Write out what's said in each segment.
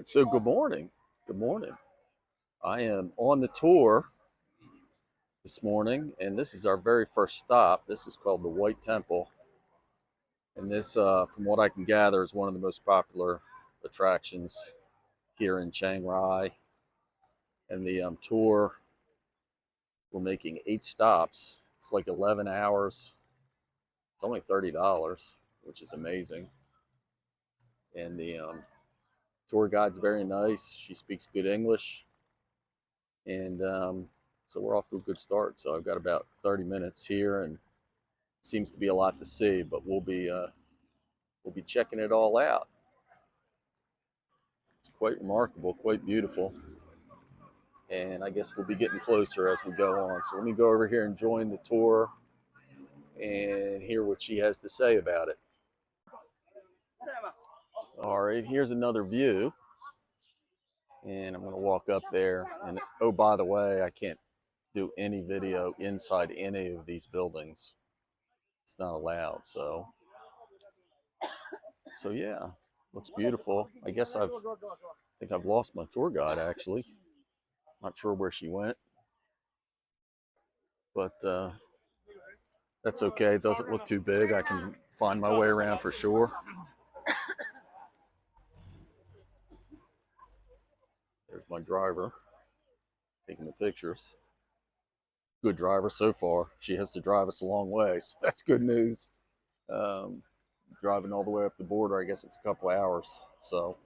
right, so good morning. Good morning. I am on the tour this morning, and this is our very first stop. This is called the White Temple, and this, from what I can gather, is one of the most popular attractions here in Chiang Mai. And the tour, we're making 8 stops. It's like 11 hours. It's only $30, which is amazing. And the tour guide's very nice. She speaks good English. And so we're off to a good start. So I've got about 30 minutes here, and seems to be a lot to see, but we'll be checking it all out. It's quite remarkable, quite beautiful, and I guess we'll be getting closer as we go on. So let me go over here and join the tour and hear what she has to say about it. All right, here's another view, and I'm going to walk up there. And oh, by the way, I can't do any video inside any of these buildings. It's not allowed. So yeah, looks beautiful. I guess I think I've lost my tour guide actually. Not sure where she went, but that's okay. It doesn't look too big. I can find my way around for sure. There's my driver taking the pictures. Good driver so far. She has to drive us a long way, so that's good news. Um, Driving all the way up the border, I guess it's a couple hours. So,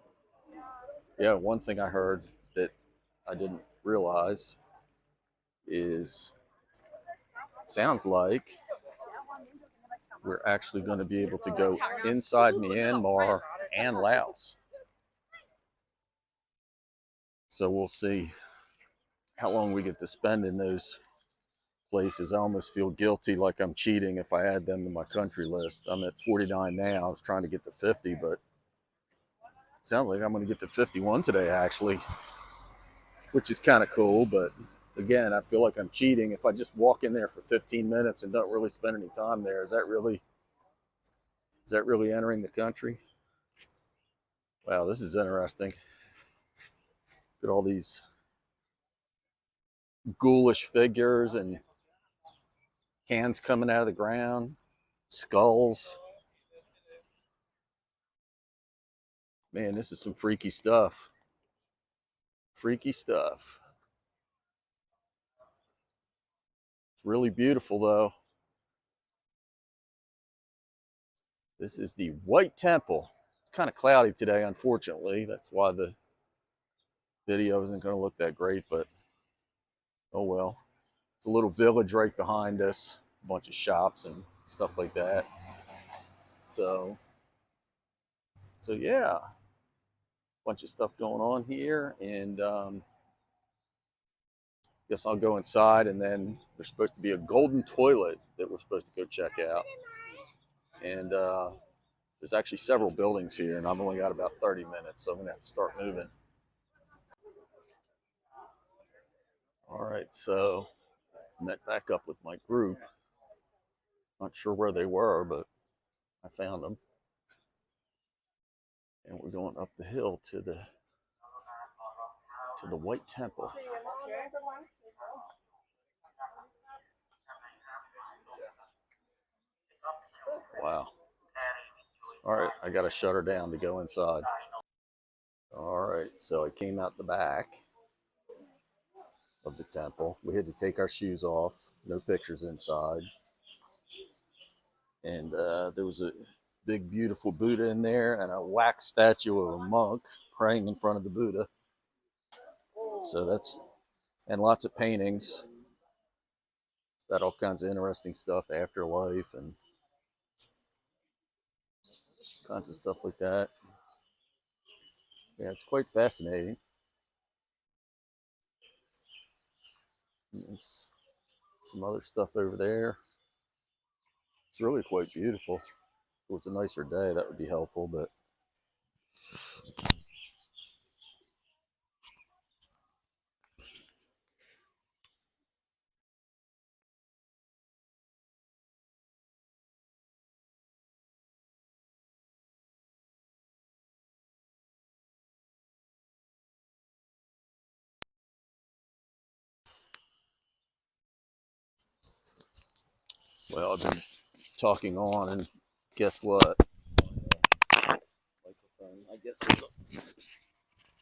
yeah, one thing I heard that I didn't realize is sounds like we're actually going to be able to go inside Myanmar and Laos. So we'll see how long we get to spend in those places. I almost feel guilty like I'm cheating if I add them to my country list. I'm at 49 now. I was trying to get to 50, but it sounds like I'm going to get to 51 today, actually, which is kind of cool. But again, I feel like I'm cheating if I just walk in there for 15 minutes and don't really spend any time there. Is that really entering the country? Wow, this is interesting. Look at all these ghoulish figures and hands coming out of the ground, skulls. Man, this is some freaky stuff. Freaky stuff. It's really beautiful, though. This is the White Temple. It's kind of cloudy today, unfortunately. That's why the video isn't going to look that great, but oh well. It's a little village right behind us, a bunch of shops and stuff like that. So, so yeah, bunch of stuff going on here, and guess I'll go inside, and then there's supposed to be a golden toilet that we're supposed to go check out. And there's actually several buildings here, and I've only got about 30 minutes, so I'm gonna have to start moving. All right, so met back up with my group. Not sure where they were, but I found them, and we're going up the hill to the White Temple. Wow. All right, I got to shut her down to go inside. All right, so I came out the back of the temple. We had to take our shoes off. No pictures inside. And there was a big, beautiful Buddha in there and a wax statue of a monk praying in front of the Buddha. So and lots of paintings. Got all kinds of interesting stuff, afterlife and kinds of stuff like that. Yeah, it's quite fascinating. There's some other stuff over there. It's really quite beautiful. If it was a nicer day, that would be helpful, but Well, I've been talking on, and guess what?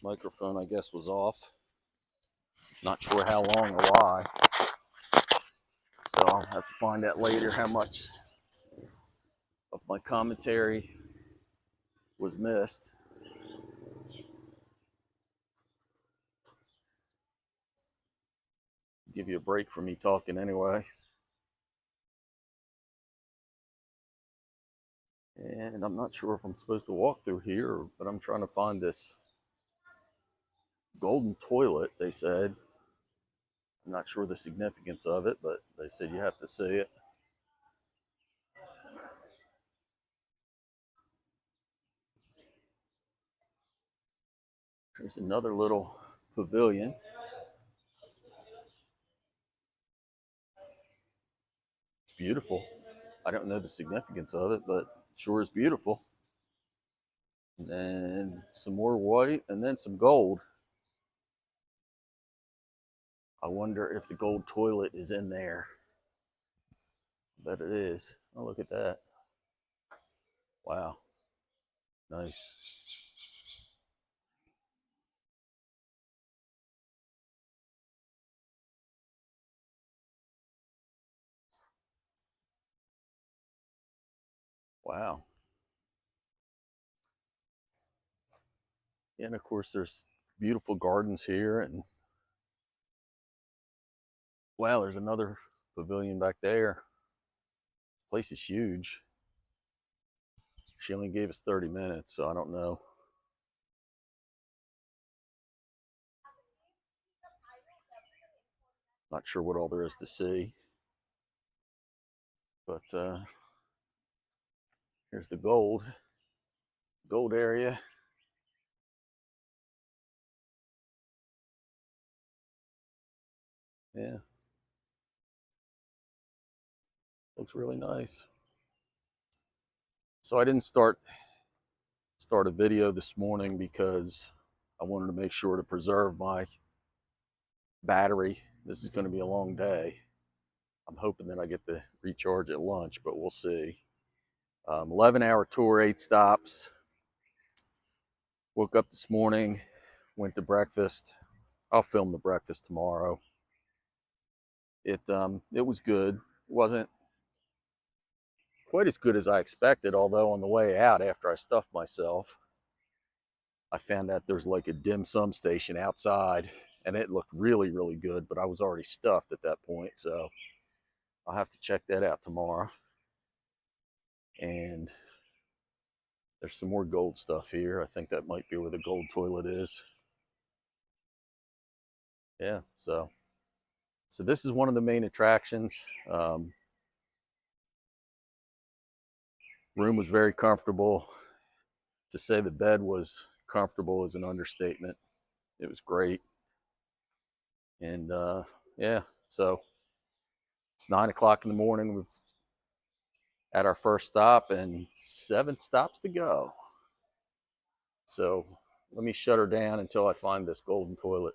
Microphone, I guess was off. Not sure how long or why. So I'll have to find out later how much of my commentary was missed. Give you a break from me talking anyway. And I'm not sure if I'm supposed to walk through here, but I'm trying to find this golden toilet, they said. I'm not sure the significance of it, but they said you have to see it. There's another little pavilion. It's beautiful. I don't know the significance of it, but it sure is beautiful. And then some more white, and then some gold. I wonder if the gold toilet is in there. I bet it is. Oh, look at that. Wow. Nice. Wow. And of course, there's beautiful gardens here. And wow, there's another pavilion back there. This place is huge. She only gave us 30 minutes, so I don't know. Not sure what all there is to see. But here's the gold area. Yeah, looks really nice. So I didn't start a video this morning because I wanted to make sure to preserve my battery. This is going to be a long day. I'm hoping that I get to recharge at lunch, but we'll see. 11-hour tour, 8 stops. Woke up this morning, went to breakfast. I'll film the breakfast tomorrow. It was good. It wasn't quite as good as I expected, although on the way out, after I stuffed myself, I found out there's like a dim sum station outside, and it looked really, really good, but I was already stuffed at that point, so I'll have to check that out tomorrow. And there's some more gold stuff here. I think that might be where the gold toilet is. Yeah, so this is one of the main attractions. Room was very comfortable. To say the bed was comfortable is an understatement. It was great. And yeah, so it's 9 o'clock in the morning. We've at our first stop and 7 stops to go. So let me shut her down until I find this golden toilet.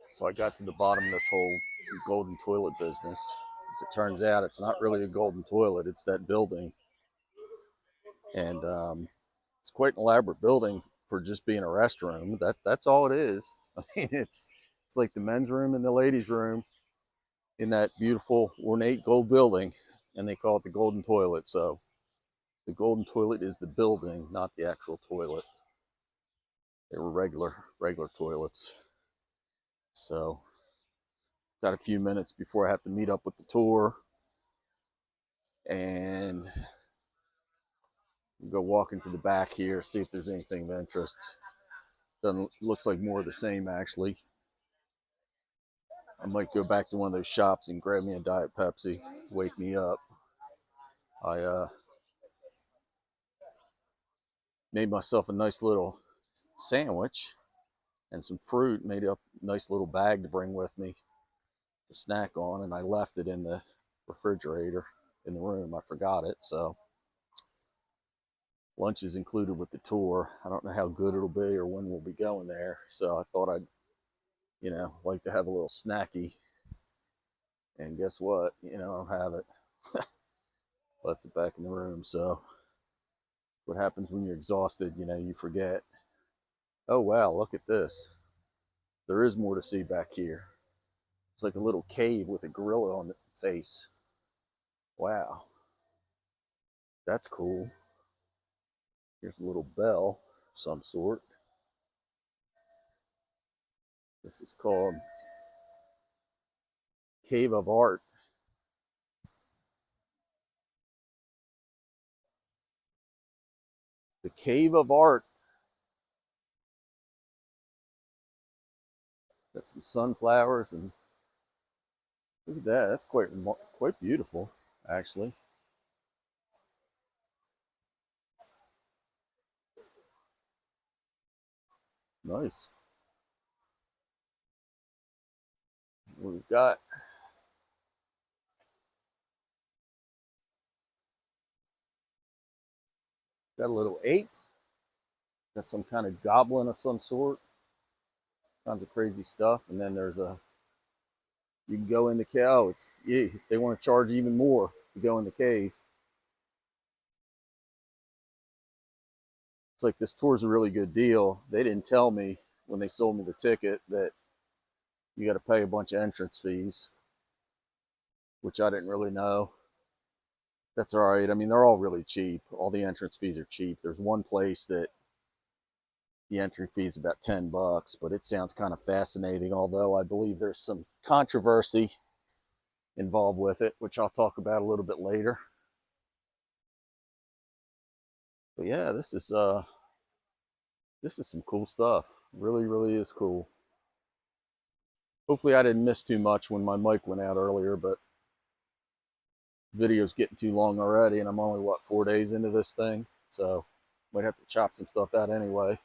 So I got to the bottom of this whole golden toilet business. As it turns out, it's not really a golden toilet, it's that building. And it's quite an elaborate building for just being a restroom. That's all it is. I mean, it's like the men's room and the ladies' room in that beautiful ornate gold building, and they call it the golden toilet. So the golden toilet is the building, not the actual toilet. They were regular toilets. So got a few minutes before I have to meet up with the tour and go walk into the back here, see if there's anything of interest. Doesn't looks like more of the same actually. I might go back to one of those shops and grab me a Diet Pepsi, wake me up. I made myself a nice little sandwich and some fruit, made up a nice little bag to bring with me to snack on, and I left it in the refrigerator in the room. I forgot it, so lunch is included with the tour. I don't know how good it'll be or when we'll be going there, so I thought I'd, like to have a little snacky And guess what? You know, I don't have it. Left it back in the room. So what happens when you're exhausted, you know, you forget. Oh, wow, look at this. There is more to see back here. It's like a little cave with a gorilla on the face. Wow, that's cool. Here's a little bell of some sort. This is called Cave of Art. The Cave of Art. Got some sunflowers and look at that. That's quite beautiful, actually. Nice. We've got a little ape. Got some kind of goblin of some sort. Tons of crazy stuff. And then there's a you can go in the cave. Oh, it's yeah, they want to charge even more to go in the cave. It's like this tour's a really good deal. They didn't tell me when they sold me the ticket that you got to pay a bunch of entrance fees, which I didn't really know. That's all right. I mean, they're all really cheap. All the entrance fees are cheap. There's one place that the entry fee is about $10, but it sounds kind of fascinating. Although I believe there's some controversy involved with it, which I'll talk about a little bit later. But yeah, this is some cool stuff. Really, really is cool. Hopefully, I didn't miss too much when my mic went out earlier, but video's getting too long already, and I'm only what 4 days into this thing, so might have to chop some stuff out anyway.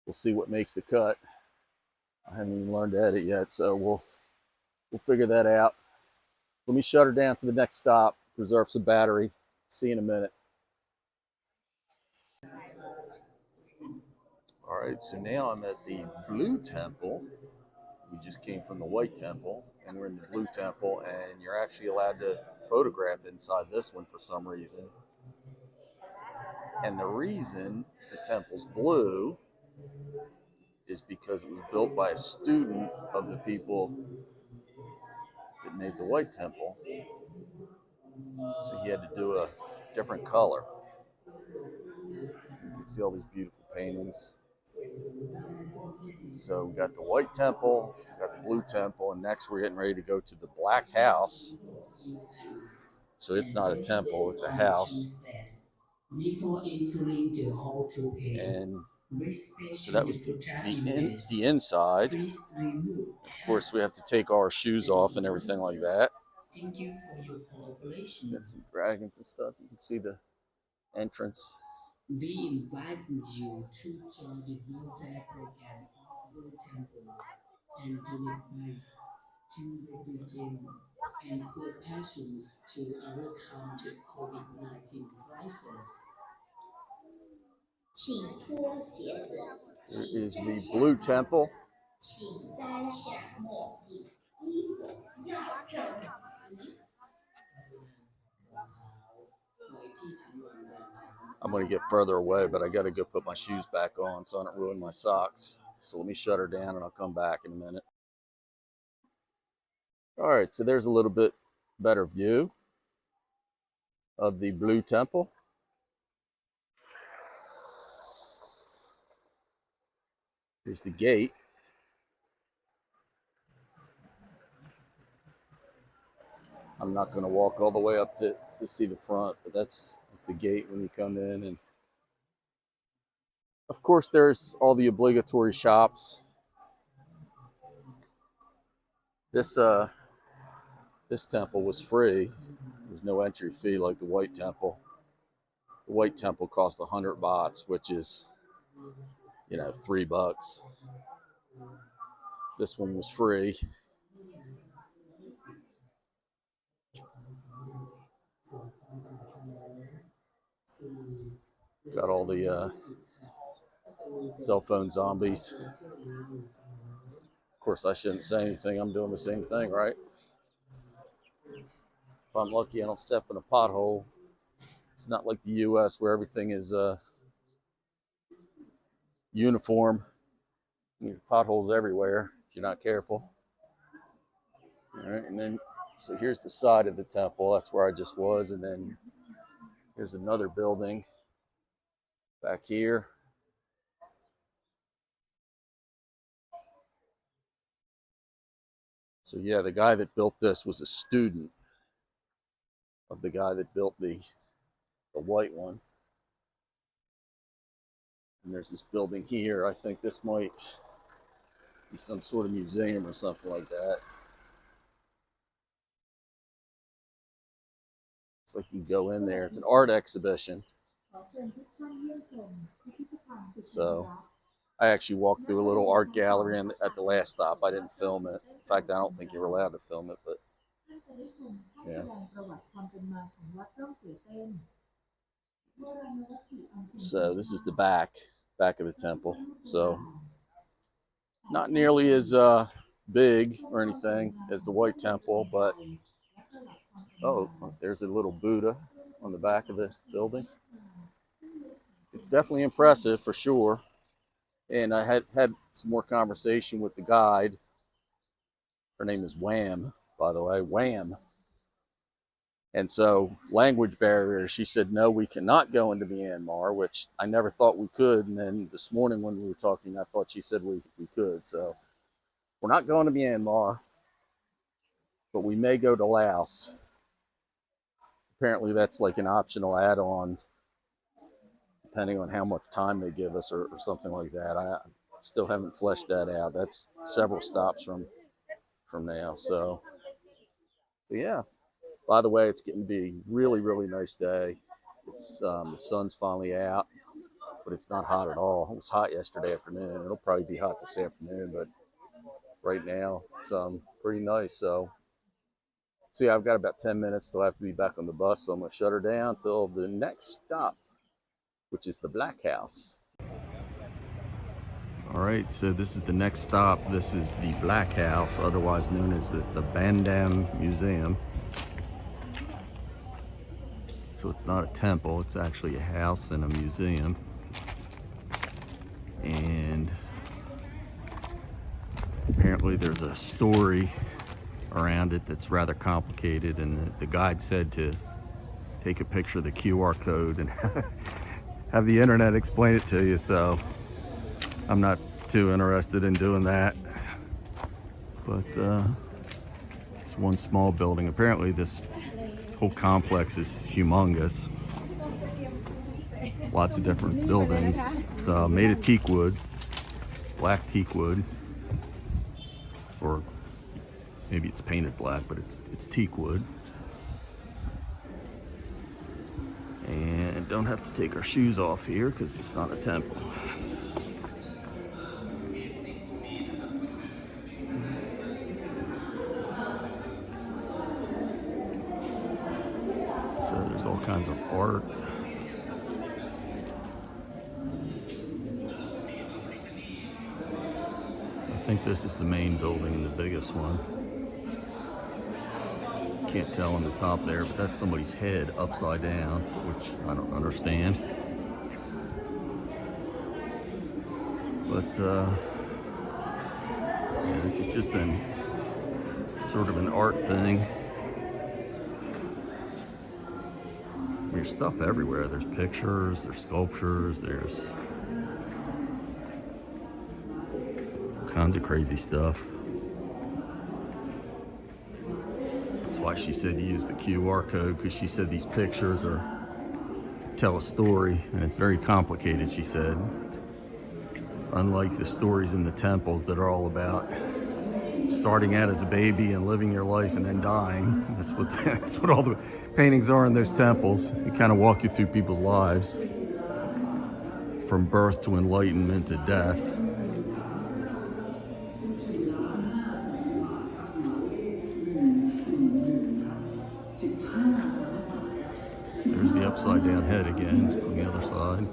We'll see what makes the cut. I haven't even learned to edit yet, so we'll figure that out. Let me shut her down for the next stop, preserve some battery. See you in a minute. All right, so now I'm at the Blue Temple. We just came from the White Temple, and we're in the Blue Temple, and you're actually allowed to photograph inside this one for some reason. And the reason the temple's blue is because it was built by a student of the people that made the White Temple. So he had to do a different color. You can see all these beautiful paintings. So we got the White Temple, we got the Blue Temple, and next we're getting ready to go to the Black House. So it's not a temple, it's a house. Before entering the hall to pay. And so that was the inside. Of course, we have to take our shoes off and everything like that. Thank you for your cooperation. Got some dragons and stuff. You can see the entrance. We invite you to join the welfare program of Blue Temple and donate funds to refugee and poor persons to overcome the COVID-19 crisis. Here is the Blue Temple. I'm going to get further away, but I got to go put my shoes back on so I don't ruin my socks. So let me shut her down and I'll come back in a minute. All right, so there's a little bit better view of the Blue Temple. Here's the gate. I'm not going to walk all the way up to see the front, but that's the gate when you come in. And of course, there's all the obligatory shops. This temple was free. There's no entry fee like the White Temple. The White Temple cost 100 bahts, which is, you know, $3. This one was free. Got all the cell phone zombies. Of course, I shouldn't say anything. I'm doing the same thing, right? If I'm lucky, I don't step in a pothole. It's not like the U.S. where everything is uniform. There's potholes everywhere if you're not careful. All right, and then so here's the side of the temple. That's where I just was, and then here's another building back here. So yeah, the guy that built this was a student of the guy that built the white one. And there's this building here. I think this might be some sort of museum or something like that. So you can go in there. It's an art exhibition. So I actually walked through a little art gallery at the last stop. I didn't film it. In fact, I don't think you're allowed to film it, but yeah. So this is the back of the temple. So not nearly as big or anything as the White Temple, but oh, there's a little Buddha on the back of the building. It's definitely impressive for sure. And I had some more conversation with the guide. Her name is Wham, by the way, Wham. And so language barrier, she said, no, we cannot go into Myanmar, which I never thought we could. And then this morning when we were talking, I thought she said we could. So we're not going to Myanmar, but we may go to Laos. Apparently that's like an optional add-on, depending on how much time they give us or something like that. I still haven't fleshed that out. That's several stops from now. So yeah. By the way, it's getting to be a really, really nice day. It's the sun's finally out, but it's not hot at all. It was hot yesterday afternoon. It'll probably be hot this afternoon, but right now it's pretty nice. So see, I've got about 10 minutes till I have to be back on the bus, so I'm gonna shut her down till the next stop, which is the Black House. All right, so this is the next stop. This is the Black House, otherwise known as the Bandam Museum. So it's not a temple, it's actually a house and a museum. And apparently there's a story around it that's rather complicated, and the guide said to take a picture of the QR code and have the internet explain it to you, so I'm not too interested in doing that. But it's one small building. Apparently this whole complex is humongous. Lots of different buildings. It's made of teak wood, black teak wood, or maybe it's painted black, but it's teak wood. And don't have to take our shoes off here because it's not a temple. So there's all kinds of art. I think this is the main building, the biggest one. Can't tell on the top there, but that's somebody's head upside down, which I don't understand. But yeah, this is just sort of an art thing. There's stuff everywhere. There's pictures, there's sculptures, there's all kinds of crazy stuff. That's why she said to use the QR code, because she said these pictures tell a story, and it's very complicated, she said. Unlike the stories in the temples that are all about starting out as a baby and living your life and then dying. That's what all the paintings are in those temples. They kind of walk you through people's lives from birth to enlightenment to death. There's the upside down head again on the other side.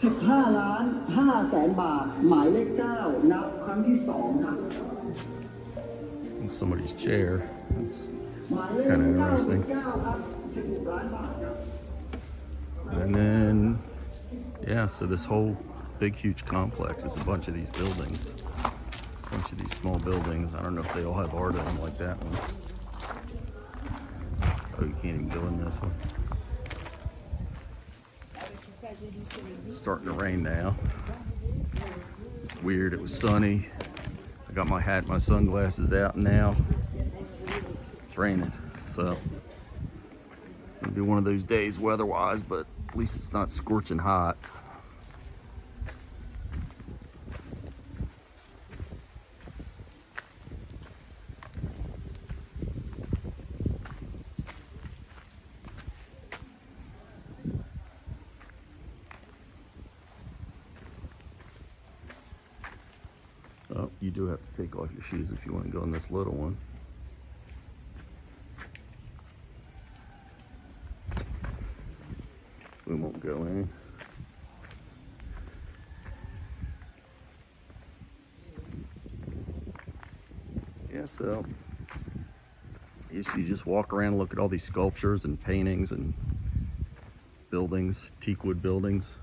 15,500,000 บาทหมายเลข9นับครั้งที่2ครับ Somebody's chair. That's หมายเลข kind of interesting. 99ครับ16 ล้านบาทครับ And then, yeah, so this whole big, huge complex is a bunch of these buildings, a bunch of these small buildings. I don't know if they all have art in them like that one. Oh, you can't even go in this one. It's starting to rain now. It's weird. It was sunny. I got my hat, my sunglasses out, and now it's raining. So it'll be one of those days weather-wise, but at least it's not scorching hot. Oh, you do have to take off your shoes if you want to go in this little one. We won't go in. Yeah, so you just walk around and look at all these sculptures and paintings and buildings, teakwood buildings.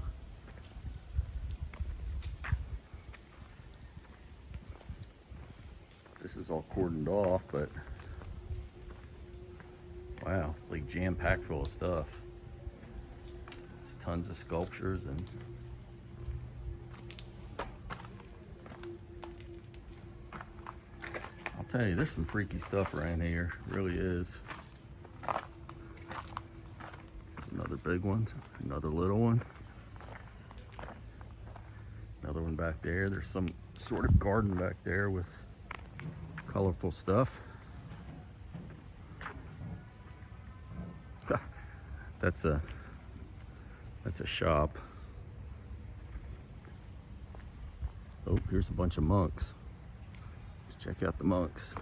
This is all cordoned off, but wow, it's like jam-packed full of stuff. There's tons of sculptures and I'll tell you, there's some freaky stuff around here. It really is. There's another big one, another little one. Another one back there. There's some sort of garden back there with colorful stuff. That's a shop. Oh, here's a bunch of monks. Let's check out the monks.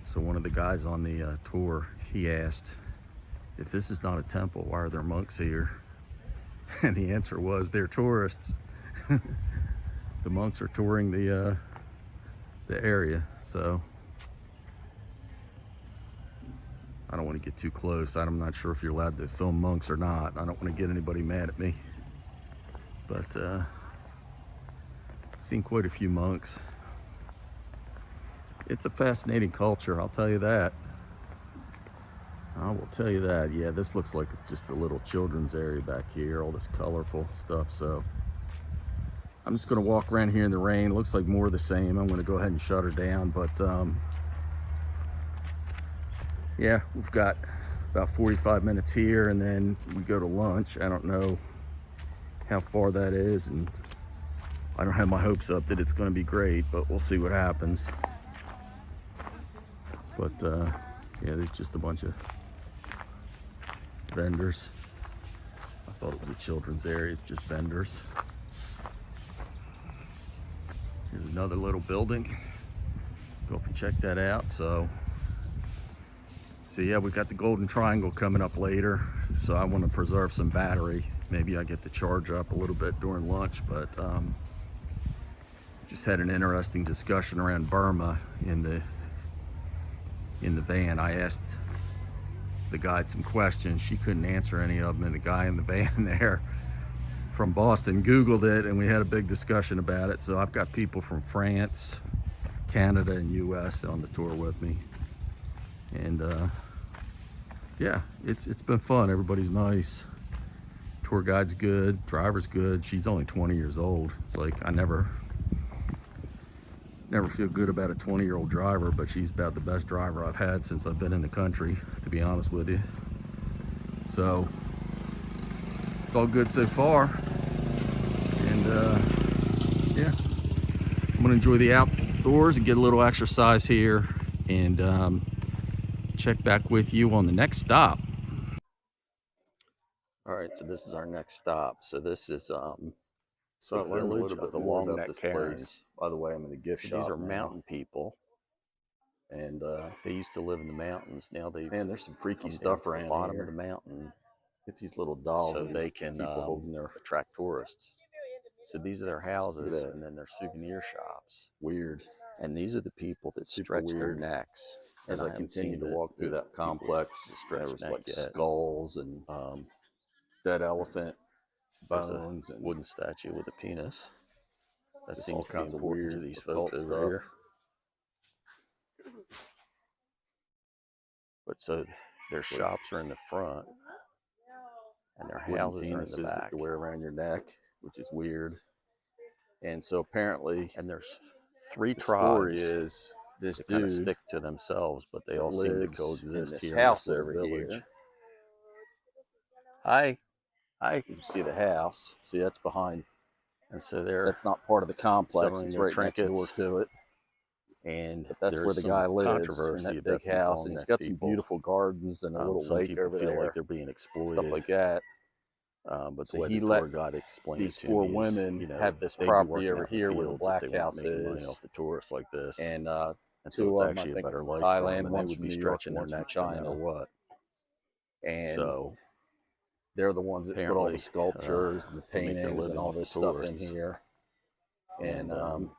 So one of the guys on the tour, he asked, if this is not a temple, why are there monks here? And the answer was, they're tourists. The monks are touring the area, so I don't want to get too close. I'm not sure if you're allowed to film monks or not. I don't want to get anybody mad at me, but I've seen quite a few monks. It's a fascinating culture, I'll tell you that. I will tell you that. Yeah, this looks like just a little children's area back here, all this colorful stuff. So I'm just going to walk around here in the rain. It looks like more of the same. I'm going to go ahead and shut her down, but yeah, we've got about 45 minutes here and then we go to lunch. I don't know how far that is, and I don't have my hopes up that it's going to be great, but we'll see what happens. But yeah, there's just a bunch of vendors. I thought it was a children's area. It's just vendors. Here's another little building. Go up and check that out. So yeah, we got the Golden Triangle coming up later, so I want to preserve some battery. Maybe I get to charge up a little bit during lunch, but just had an interesting discussion around Burma in the van. I asked the guide some questions. She couldn't answer any of them, and the guy in the van there from Boston Googled it, and we had a big discussion about it. So I've got people from France, Canada, and US on the tour with me, and yeah, it's been fun. Everybody's nice. Tour guide's good, driver's good. She's only 20 years old. It's like I never feel good about a 20-year-old driver, but she's about the best driver I've had since I've been in the country, to be honest with you. So it's all good so far, and yeah, I'm gonna enjoy the outdoors and get a little exercise here, and check back with you on the next stop. All right, so this is our next stop. So this is so I learned a little bit more about this place. By the way, I'm in the gift shop. These are mountain people, and they used to live in the mountains. Now there's some freaky stuff around the bottom of the mountain, Get these little dolls so they can people holding their attract tourists. So these are their houses, and then their souvenir shops. Weird. And these are the people that Super stretch their weird. necks. As And I haven't continued seen to walk through that complex, there was like skulls and dead elephant bones and wooden statue with a penis. That just seems all to be kinds of important weird to these occult folks over stuff. here. But so their shops are in the front, and their houses are in the back. That you wear around your neck, which is weird. And so apparently, And there's three the tribes story is this that kind of dude stick to themselves, but they all seem to lives in coexist this here house in this over little village. here. Hi. You see the house. See, that's behind. And so they're That's not part of the complex. selling It's their right next door trinkets. to it. And But that's where there's the some guy lives in controversy that big about these house, and he's long-necked got some people. beautiful gardens and a little Some lake people over feel there, like they're being exploited, stuff like that. but So the way he the let tour guide explained these it to four me is, women you know, have this they'd be property working over out in here the where the fields if black they weren't house making money is, off the tourists like this. and So two it's of them, I actually a think, better are from life for Thailand, them, and they one's would from be New York, stretching and their one's from necks no matter China. what. And So they're the ones that put all the apparently, sculptures and the they make their paintings and living all off the this stuff in tourists. here. And I'm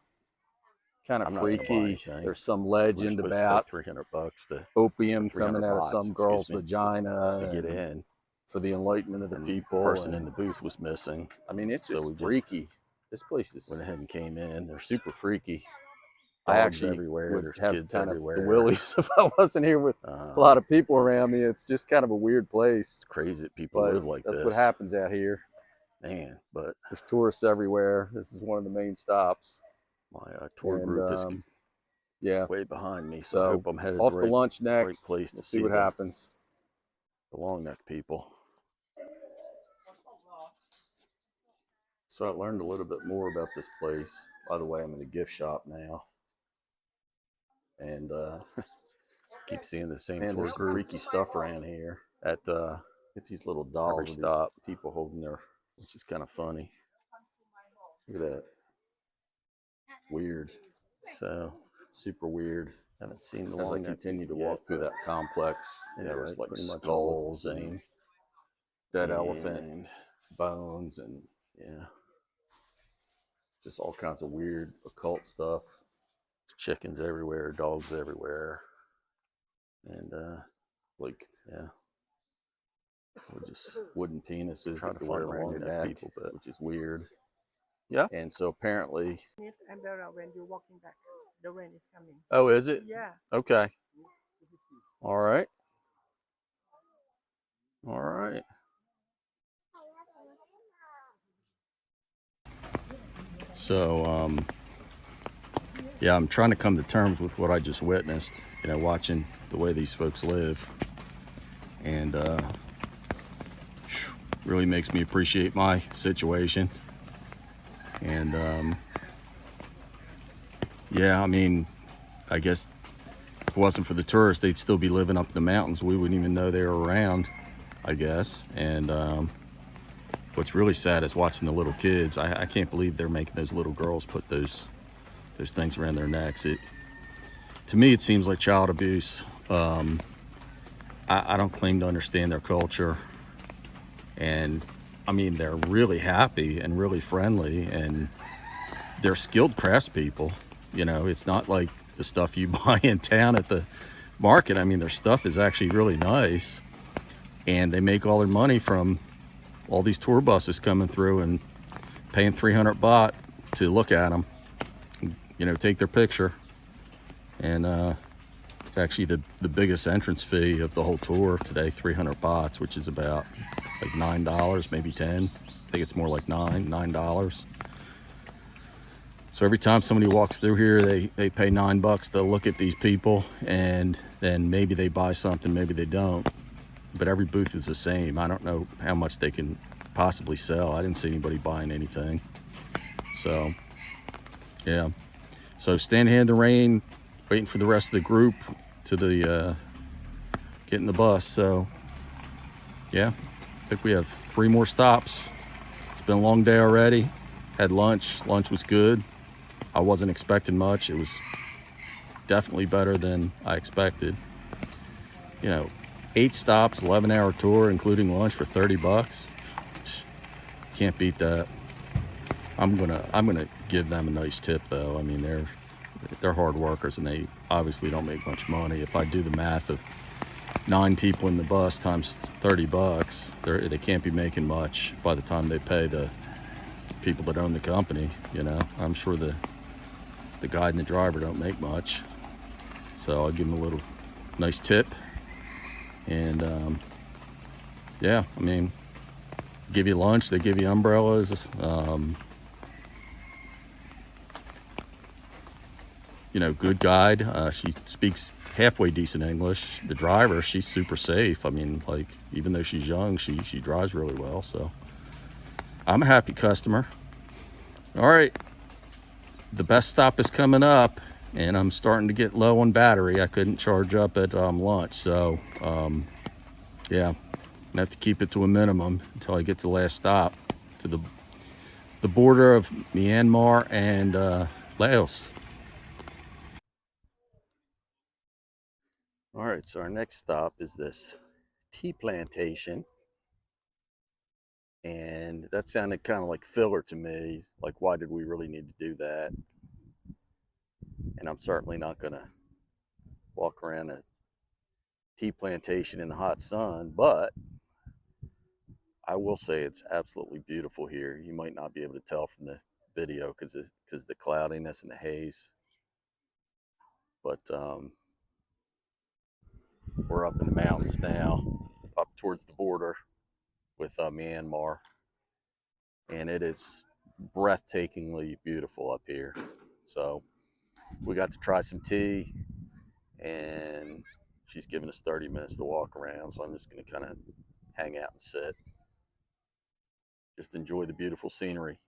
kind of not gonna buy freaky. anything. There's some We're legend supposed about to pay $300 to opium 300 coming out of bahts, some girl's to vagina get in. for the enlightenment of the And people. the person and in the booth was missing. I mean, it's So just we freaky. This place went is ahead and came in. There's super freaky. dogs I actually everywhere. would There's have kids kind everywhere. of the willies if I wasn't here with a lot of people around me. It's just kind of a weird place. It's crazy that people But live like that's this. what happens out here. Man, but There's tourists everywhere. This is one of the main stops. my tour And, group is yeah, way behind me, so so I hope I'm headed off the to right, lunch next. right place to We'll see what happens. the long neck people. So I learned a little bit more about this place. By the way, I'm in the gift shop now. And Keep seeing the same man, tour there's some groups freaky stuff around here. at Get these little dolls every of stop, these people holding their, which is kind of funny. look at that. Weird. So Super weird. haven't seen the As I long neck continued to people walk yet, through that complex, anyway, there was like pretty much all looks skulls the and same. dead elephant And bones and yeah, just all kinds of weird occult stuff. chickens everywhere, dogs everywhere, and Like yeah, we're just wooden penises trying that to you wear find the around your long neck neck, people, but which is weird. yeah. And so apparently, umbrella when you're walking back. The rain is coming. Oh, is it? Yeah. Okay. All right. All right. So, yeah, I'm trying to come to terms with what I just witnessed, you know, watching the way these folks live. And really makes me appreciate my situation. And yeah, I mean, I guess if it wasn't for the tourists, they'd still be living up in the mountains. We wouldn't even know they were around, I guess. And what's really sad is watching the little kids. I can't believe they're making those little girls put those things around their necks. To me, it seems like child abuse. I don't claim to understand their culture. And I mean, they're really happy and really friendly, and they're skilled craftspeople. You know, it's not like the stuff you buy in town at the market. I mean, their stuff is actually really nice, and they make all their money from all these tour buses coming through and paying 300 baht to look at them, you know, take their picture. And it's actually the biggest entrance fee of the whole tour today, 300 bahts, which is about like $9, maybe 10. I think it's more like $9. So every time somebody walks through here, they pay $9 to look at these people, and then maybe they buy something, maybe they don't. But every booth is the same. I don't know how much they can possibly sell. I didn't see anybody buying anything. So, yeah. So standing here in the rain, waiting for the rest of the group to get in the bus. So, yeah, I think we have 3 more stops. It's been a long day already. Had lunch. Lunch was good. I wasn't expecting much. It was definitely better than I expected. You know, 8 stops, 11-hour tour, including lunch for $30. Can't beat that. I'm gonna give them a nice tip though. I mean, they're hard workers and they obviously don't make much money. If I do the math of 9 people in the bus times $30, they can't be making much by the time they pay the people that own the company. You know, I'm sure the guide and the driver don't make much, so I'll give them a little nice tip. And yeah, I mean, give you lunch, they give you umbrellas. You know, good guide. She speaks halfway decent English. The driver, she's super safe. I mean, like, even though she's young, she drives really well. So I'm a happy customer. All right, the best stop is coming up, and I'm starting to get low on battery. I couldn't charge up at lunch, so yeah, I'm gonna have to keep it to a minimum until I get to the last stop, to the border of Myanmar and Laos. All right, so our next stop is this tea plantation. And that sounded kind of like filler to me. Like, why did we really need to do that? And I'm certainly not going to walk around a tea plantation in the hot sun, but I will say it's absolutely beautiful here. You might not be able to tell from the video because the cloudiness and the haze. But we're up in the mountains now, up towards the border with Myanmar. And it is breathtakingly beautiful up here. So we got to try some tea, and she's giving us 30 minutes to walk around. So I'm just going to kind of hang out and sit, just enjoy the beautiful scenery.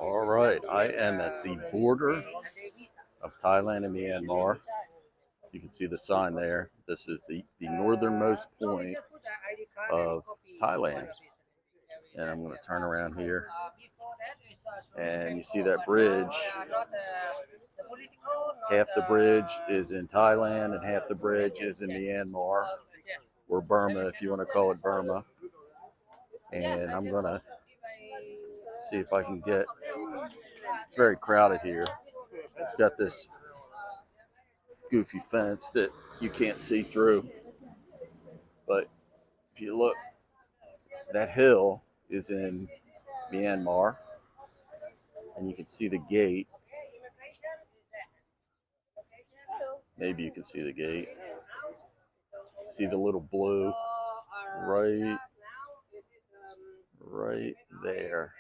All right, I am at the border of Thailand and Myanmar. So you can see the sign there. This is the northernmost point of Thailand. And I'm going to turn around here. And you see that bridge. Half the bridge is in Thailand and half the bridge is in Myanmar, or Burma, if you want to call it Burma. And I'm going to see if I can get, it's very crowded here. It's got this goofy fence that you can't see through. But if you look, that hill is in Myanmar, and you can see the gate. Maybe you can see the gate. See the little blue right there.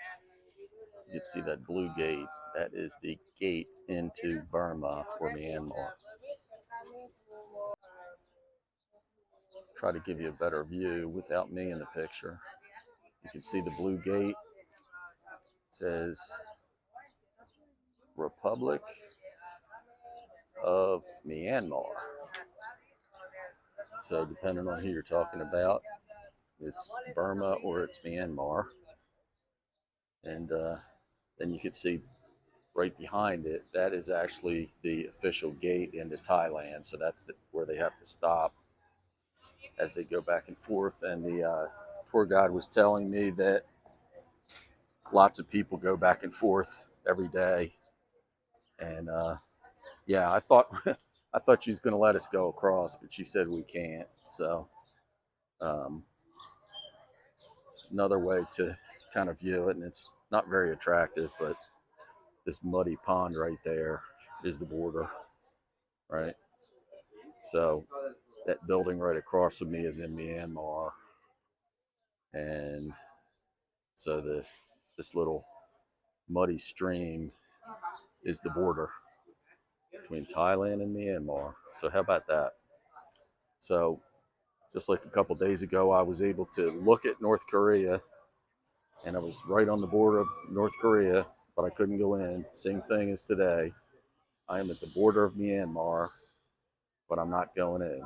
You can see that blue gate. That is the gate into Burma or Myanmar. Try to give you a better view without me in the picture. You can see the blue gate. It says Republic of Myanmar. So depending on who you're talking about, it's Burma or it's Myanmar. And then you can see right behind it, that is actually the official gate into Thailand. So that's where they have to stop as they go back and forth. And the tour guide was telling me that lots of people go back and forth every day. And yeah, I thought I thought she was going to let us go across, but she said we can't. So another way to kind of view it, and it's not very attractive, but this muddy pond right there is the border, right? So that building right across from me is in Myanmar, and so this little muddy stream is the border between Thailand and Myanmar. So how about that? So just like a couple days ago, I was able to look at North Korea, and I was right on the border of North Korea, but I couldn't go in. Same thing as today. I am at the border of Myanmar, but I'm not going in.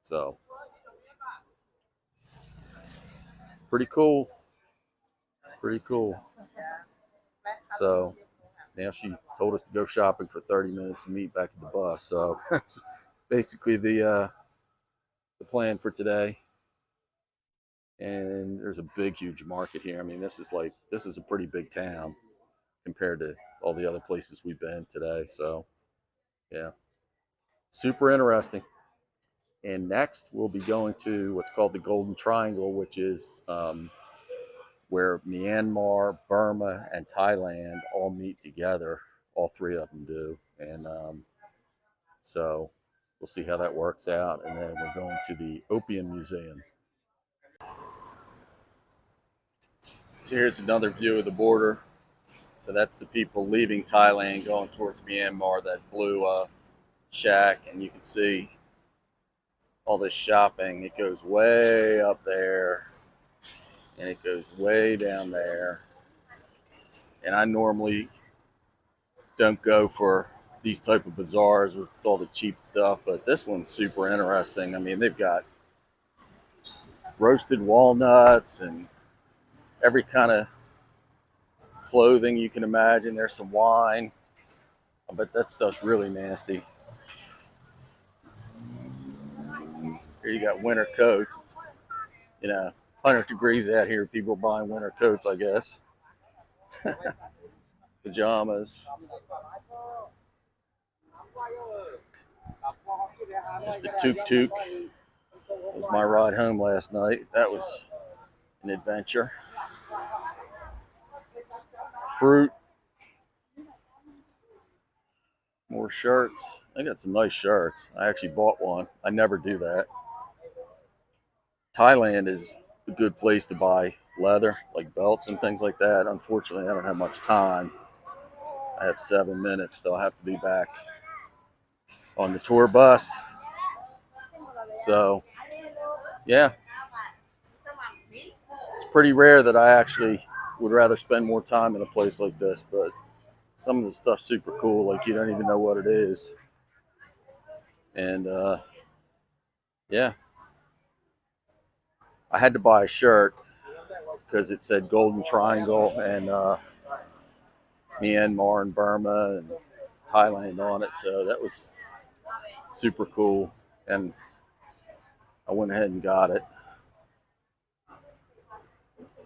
So pretty cool. Pretty cool. So now she told us to go shopping for 30 minutes and meet back at the bus. So basically the plan for today. And there's a big, huge market here. I mean, this is a pretty big town compared to all the other places we've been today. So yeah, super interesting. And next we'll be going to what's called the Golden Triangle, which is where Myanmar, Burma, and Thailand all meet together. All three of them do, and so we'll see how that works out. And then we're going to the Opium Museum. So here's another view of the border. So that's the people leaving Thailand going towards Myanmar, that blue shack, and you can see all this shopping. It goes way up there and it goes way down there. And I normally don't go for these type of bazaars with all the cheap stuff, but this one's super interesting. I mean, they've got roasted walnuts and every kind of clothing you can imagine. There's some wine. I bet that stuff's really nasty. Here you got winter coats. It's, 100 degrees out here. People are buying winter coats, I guess. Pajamas. There's the tuk tuk. It was my ride home last night. That was an adventure. Fruit. More shirts. I got some nice shirts. I actually bought one. I never do that. Thailand is a good place to buy leather, like belts and things like that. Unfortunately, I don't have much time. I have 7 minutes, so I'll have to be back on the tour bus. So, yeah, it's pretty rare that I actually would rather spend more time in a place like this, but some of the stuff's super cool. Like, you don't even know what it is. And, yeah, I had to buy a shirt because it said Golden Triangle and Myanmar and Burma and Thailand on it. So that was super cool. And I went ahead and got it.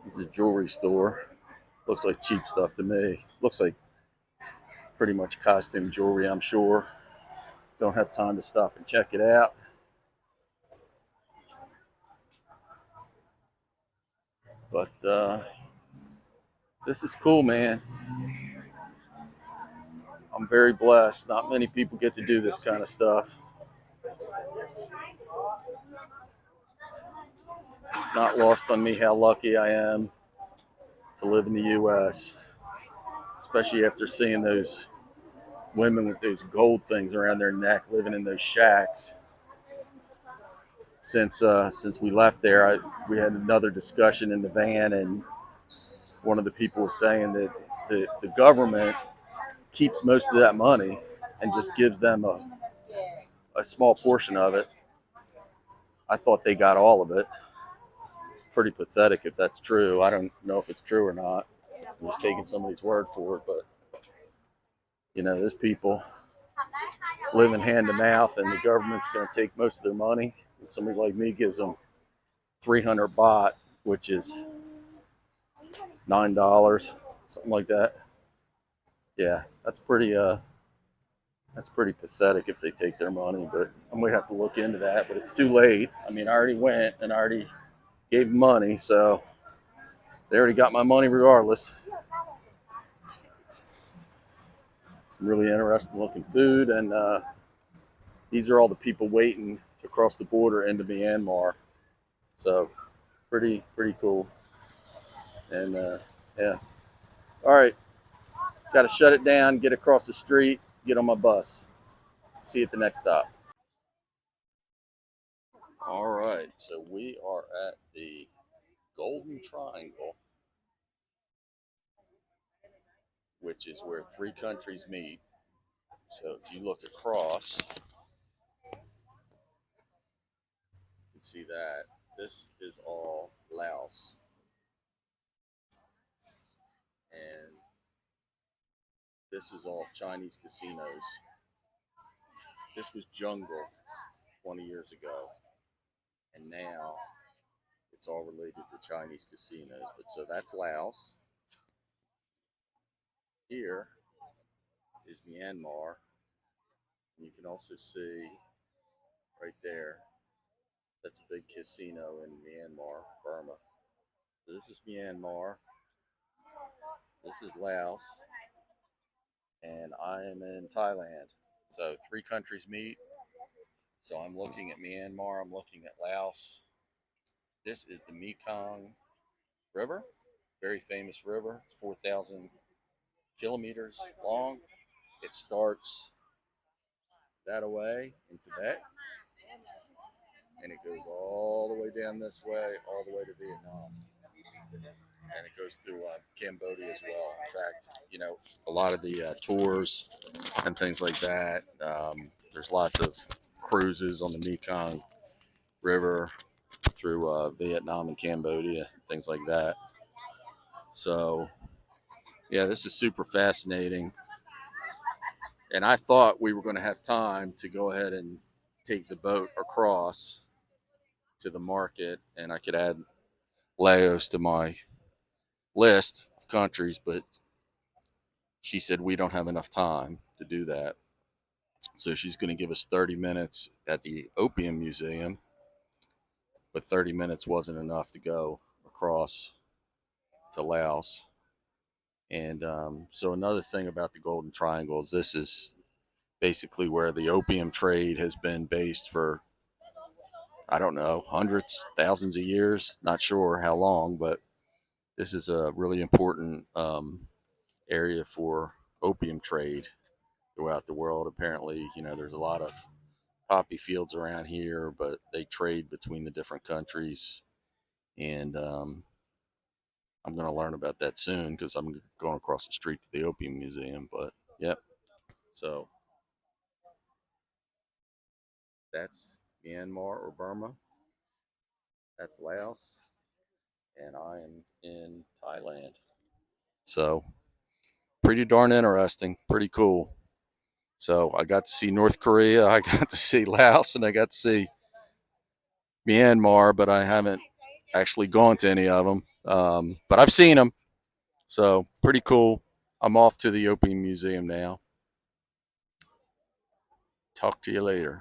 This is a jewelry store. Looks like cheap stuff to me. Looks like pretty much costume jewelry, I'm sure. Don't have time to stop and check it out. But this is cool, man. I'm very blessed. Not many people get to do this kind of stuff. It's not lost on me how lucky I am to live in the U.S., especially after seeing those women with those gold things around their neck living in those shacks. Since we left there, we had another discussion in the van, and one of the people was saying that the government keeps most of that money and just gives them a small portion of it. I thought they got all of it. Pretty pathetic if that's true. I don't know if it's true or not. I'm just taking somebody's word for it, but those people living hand to mouth, and the government's going to take most of their money. And somebody like me gives them 300 baht, which is $9, something like that. Yeah, that's pretty pathetic if they take their money. But I'm gonna have to look into that. But it's too late. I mean, I already went and I already gave them money, so they already got my money regardless. Some really interesting looking food, and these are all the people waiting to cross the border into Myanmar. So pretty cool. And yeah, all right, got to shut it down, get across the street, get on my bus. See you at the next stop. All right, so we are at the Golden Triangle, which is where three countries meet. So if you look across, you can see that this is all Laos, and this is all Chinese casinos. This was jungle. 20 years ago, and now it's all related to Chinese casinos. But so that's Laos. Here is Myanmar. And you can also see right there, that's a big casino in Myanmar, Burma. So this is Myanmar. This is Laos. And I am in Thailand. So three countries meet. So I'm looking at Myanmar, I'm looking at Laos. This is the Mekong River, very famous river. It's 4,000 kilometers long. It starts that away in Tibet, and it goes all the way down this way, all the way to Vietnam. And it goes through Cambodia as well. In fact, a lot of the tours and things like that, there's lots of cruises on the Mekong River through Vietnam and Cambodia, things like that. So, yeah, this is super fascinating. And I thought we were going to have time to go ahead and take the boat across to the market, and I could add Laos to my list of countries, but she said we don't have enough time to do that. So she's going to give us 30 minutes at the Opium Museum, but 30 minutes wasn't enough to go across to Laos. And so another thing about the Golden Triangle is this is basically where the opium trade has been based for, I don't know, hundreds, thousands of years. Not sure how long, but this is a really important area for opium trade throughout the world. Apparently, there's a lot of poppy fields around here, but they trade between the different countries. And I'm going to learn about that soon because I'm going across the street to the Opium Museum. But, yep. So that's Myanmar or Burma. That's Laos. And I am in Thailand. So, pretty darn interesting. Pretty cool. So, I got to see North Korea, I got to see Laos, and I got to see Myanmar, but I haven't actually gone to any of them. But I've seen them. So, pretty cool. I'm off to the Opium Museum now. Talk to you later.